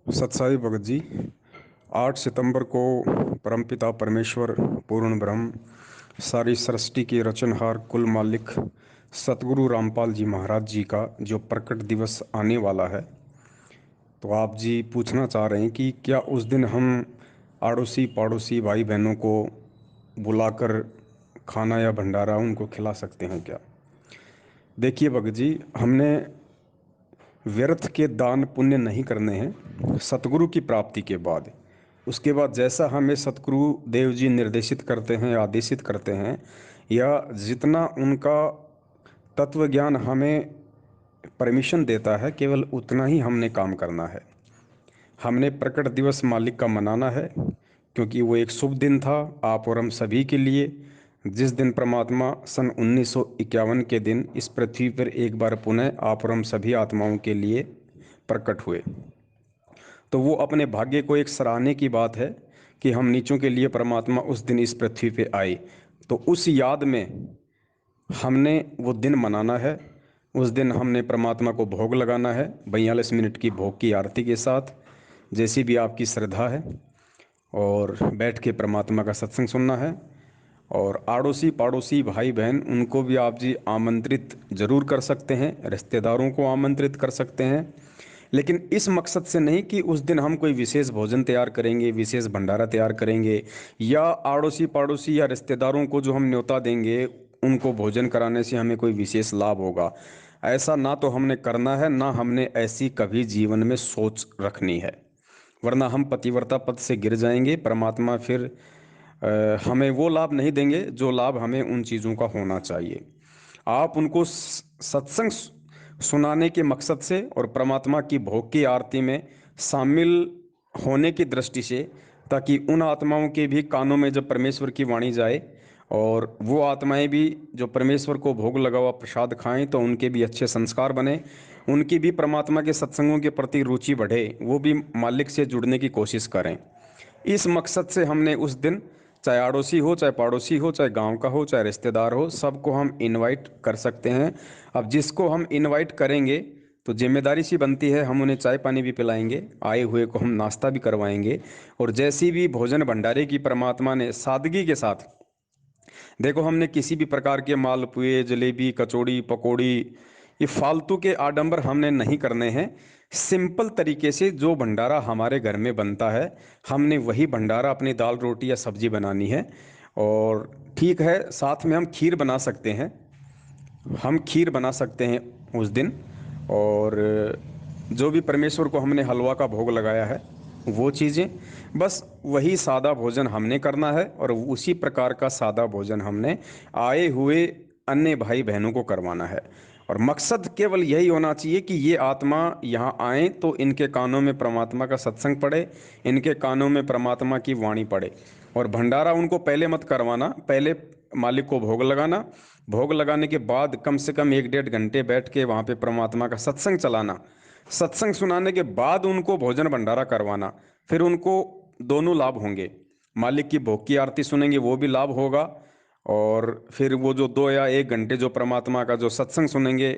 सत्साई भगत जी। 8 सितंबर को परमपिता परमेश्वर पूर्ण ब्रह्म सारी सृष्टि के रचनहार कुल मालिक सतगुरु रामपाल जी महाराज जी का जो प्रकट दिवस आने वाला है, तो आप जी पूछना चाह रहे हैं कि क्या उस दिन हम आड़ोसी पड़ोसी भाई बहनों को बुलाकर खाना या भंडारा उनको खिला सकते हैं क्या। देखिए भगत जी, हमने व्यर्थ के दान पुण्य नहीं करने हैं सतगुरु की प्राप्ति के बाद। उसके बाद जैसा हमें सतगुरु देव जी निर्देशित करते हैं, आदेशित करते हैं, या जितना उनका तत्व ज्ञान हमें परमिशन देता है, केवल उतना ही हमने काम करना है। हमने प्रकट दिवस मालिक का मनाना है, क्योंकि वो एक शुभ दिन था आप और हम सभी के लिए, जिस दिन परमात्मा सन 1951 के दिन इस पृथ्वी पर एक बार पुनः आप और हम सभी आत्माओं के लिए प्रकट हुए। तो वो अपने भाग्य को एक सराहने की बात है कि हम नीचों के लिए परमात्मा उस दिन इस पृथ्वी पे आए। तो उस याद में हमने वो दिन मनाना है। उस दिन हमने परमात्मा को भोग लगाना है 42 मिनट की भोग की आरती के साथ, जैसी भी आपकी श्रद्धा है, और बैठ के परमात्मा का सत्संग सुनना है। और आड़ोसी पड़ोसी भाई बहन उनको भी आप जी आमंत्रित जरूर कर सकते हैं, रिश्तेदारों को आमंत्रित कर सकते हैं, लेकिन इस मकसद से नहीं कि उस दिन हम कोई विशेष भोजन तैयार करेंगे, विशेष भंडारा तैयार करेंगे, या आड़ोसी पड़ोसी या रिश्तेदारों को जो हम न्योता देंगे उनको भोजन कराने से हमें कोई विशेष लाभ होगा। ऐसा ना तो हमने करना है, ना हमने ऐसी कभी जीवन में सोच रखनी है, वरना हम पतिव्रता पद से गिर जाएंगे। परमात्मा फिर हमें वो लाभ नहीं देंगे जो लाभ हमें उन चीज़ों का होना चाहिए। आप उनको सत्संग सुनाने के मकसद से और परमात्मा की भोग की आरती में शामिल होने की दृष्टि से, ताकि उन आत्माओं के भी कानों में जब परमेश्वर की वाणी जाए और वो आत्माएं भी जो परमेश्वर को भोग लगा हुआ प्रसाद खाएं, तो उनके भी अच्छे संस्कार बने, उनकी भी परमात्मा के सत्संगों के प्रति रुचि बढ़े, वो भी मालिक से जुड़ने की कोशिश करें। इस मकसद से हमने उस दिन, चाहे आड़ोसी हो, चाहे पड़ोसी हो, चाहे गांव का हो, चाहे रिश्तेदार हो, सबको हम इनवाइट कर सकते हैं। अब जिसको हम इनवाइट करेंगे तो जिम्मेदारी सी बनती है, हम उन्हें चाय पानी भी पिलाएंगे, आए हुए को हम नाश्ता भी करवाएंगे। और जैसी भी भोजन भंडारे की परमात्मा ने सादगी के साथ, देखो हमने किसी भी प्रकार के मालपुए जलेबी कचौड़ी पकौड़ी, ये फालतू के आडंबर हमने नहीं करने हैं। सिंपल तरीके से जो भंडारा हमारे घर में बनता है, हमने वही भंडारा अपनी दाल रोटी या सब्जी बनानी है। और ठीक है, साथ में हम खीर बना सकते हैं, हम खीर बना सकते हैं उस दिन। और जो भी परमेश्वर को हमने हलवा का भोग लगाया है वो चीज़ें, बस वही सादा भोजन हमने करना है, और उसी प्रकार का सादा भोजन हमने आए हुए अन्य भाई बहनों को करवाना है। और मकसद केवल यही होना चाहिए कि ये आत्मा यहाँ आए तो इनके कानों में परमात्मा का सत्संग पड़े, इनके कानों में परमात्मा की वाणी पड़े। और भंडारा उनको पहले मत करवाना, पहले मालिक को भोग लगाना, भोग लगाने के बाद कम से कम 1-1.5 घंटे बैठ के वहाँ पे परमात्मा का सत्संग चलाना, सत्संग सुनाने के बाद उनको भोजन भंडारा करवाना। फिर उनको दोनों लाभ होंगे, मालिक की भोग की आरती सुनेंगे वो भी लाभ होगा, और फिर वो जो 2 या 1 घंटे जो परमात्मा का जो सत्संग सुनेंगे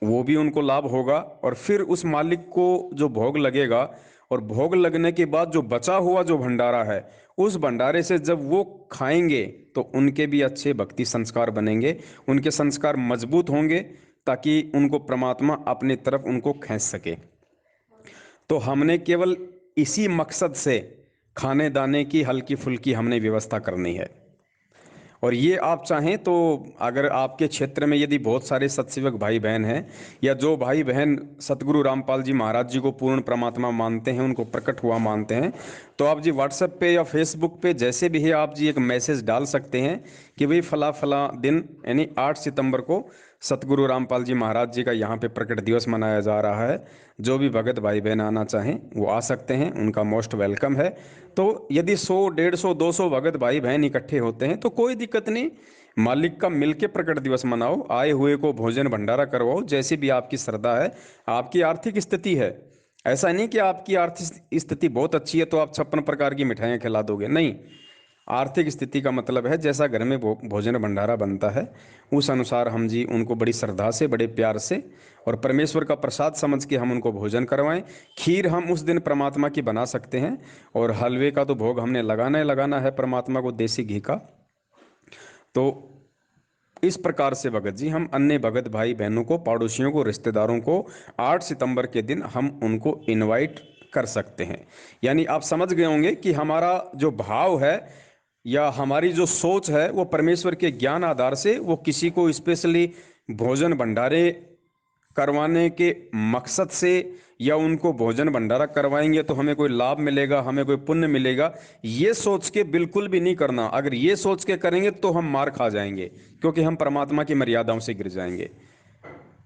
वो भी उनको लाभ होगा। और फिर उस मालिक को जो भोग लगेगा, और भोग लगने के बाद जो बचा हुआ जो भंडारा है, उस भंडारे से जब वो खाएंगे तो उनके भी अच्छे भक्ति संस्कार बनेंगे, उनके संस्कार मजबूत होंगे, ताकि उनको परमात्मा अपनी तरफ उनको खींच सके। तो हमने केवल इसी मकसद से खाने दाने की हल्की फुल्की हमने व्यवस्था करनी है। और ये आप चाहें तो, अगर आपके क्षेत्र में यदि बहुत सारे सत्सेवक भाई बहन हैं, या जो भाई बहन सतगुरु रामपाल जी महाराज जी को पूर्ण परमात्मा मानते हैं, उनको प्रकट हुआ मानते हैं, तो आप जी व्हाट्सएप पे या फेसबुक पे जैसे भी है आप जी एक मैसेज डाल सकते हैं कि भाई फला फला दिन यानी 8 सितंबर को सतगुरु रामपाल जी महाराज जी का यहाँ पे प्रकट दिवस मनाया जा रहा है। जो भी भगत भाई बहन आना चाहें वो आ सकते हैं, उनका मोस्ट वेलकम है। तो यदि 100, 150, 200 भगत भाई बहन इकट्ठे होते हैं तो कोई दिक्कत नहीं, मालिक का मिलके प्रकट दिवस मनाओ, आए हुए को भोजन भंडारा करवाओ, जैसी भी आपकी श्रद्धा है, आपकी आर्थिक स्थिति है। ऐसा नहीं कि आपकी आर्थिक स्थिति बहुत अच्छी है तो आप 56 प्रकार की मिठाइयाँ खिला दोगे, नहीं। आर्थिक स्थिति का मतलब है जैसा घर में भोजन भंडारा बनता है उस अनुसार हम जी उनको बड़ी श्रद्धा से, बड़े प्यार से और परमेश्वर का प्रसाद समझ के हम उनको भोजन करवाएं। खीर हम उस दिन परमात्मा की बना सकते हैं और हलवे का तो भोग हमने लगाना है परमात्मा को, देसी घी का। तो इस प्रकार से भगत जी हम अन्य भगत भाई बहनों को, पड़ोसियों को, रिश्तेदारों को 8 सितंबर के दिन हम उनको इनवाइट कर सकते हैं। यानी आप समझ गए होंगे कि हमारा जो भाव है या हमारी जो सोच है वो परमेश्वर के ज्ञान आधार से वो किसी को स्पेशली भोजन भंडारे करवाने के मकसद से या उनको भोजन भंडारा करवाएंगे तो हमें कोई लाभ मिलेगा, हमें कोई पुण्य मिलेगा, ये सोच के बिल्कुल भी नहीं करना। अगर ये सोच के करेंगे तो हम मार खा जाएंगे, क्योंकि हम परमात्मा की मर्यादाओं से गिर जाएंगे।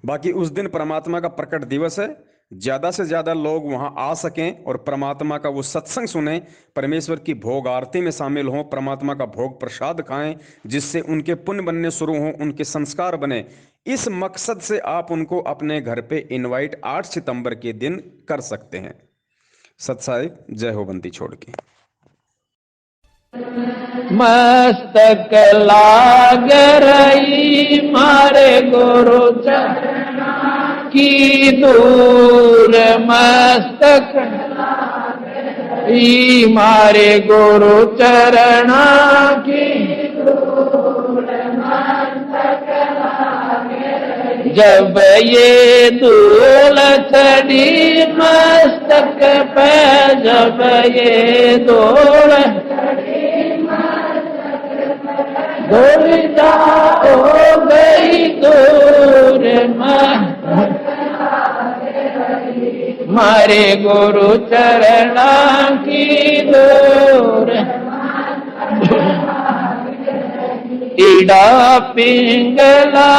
बाकी उस दिन परमात्मा का प्रकट दिवस है, ज्यादा से ज्यादा लोग वहां आ सकें और परमात्मा का वो सत्संग सुने, परमेश्वर की भोग आरती में शामिल हों, परमात्मा का भोग प्रसाद खाएं, जिससे उनके पुण्य बनने शुरू हों, उनके संस्कार बने। इस मकसद से आप उनको अपने घर पे इनवाइट 8 सितंबर के दिन कर सकते हैं। सत साहिब, जय हो बंदी छोड़ के। मस्तक लाग रही मारे गुरु चरणा की दूर, मस्तक मारे गुरु चरणा की दूर, मस्तक जब ये धूल चढ़ी मस्तक पे, जब ये धूल धूलिता हो गई दूर, मारे गुरु चरणा की दूर। ईड़ा पिंगला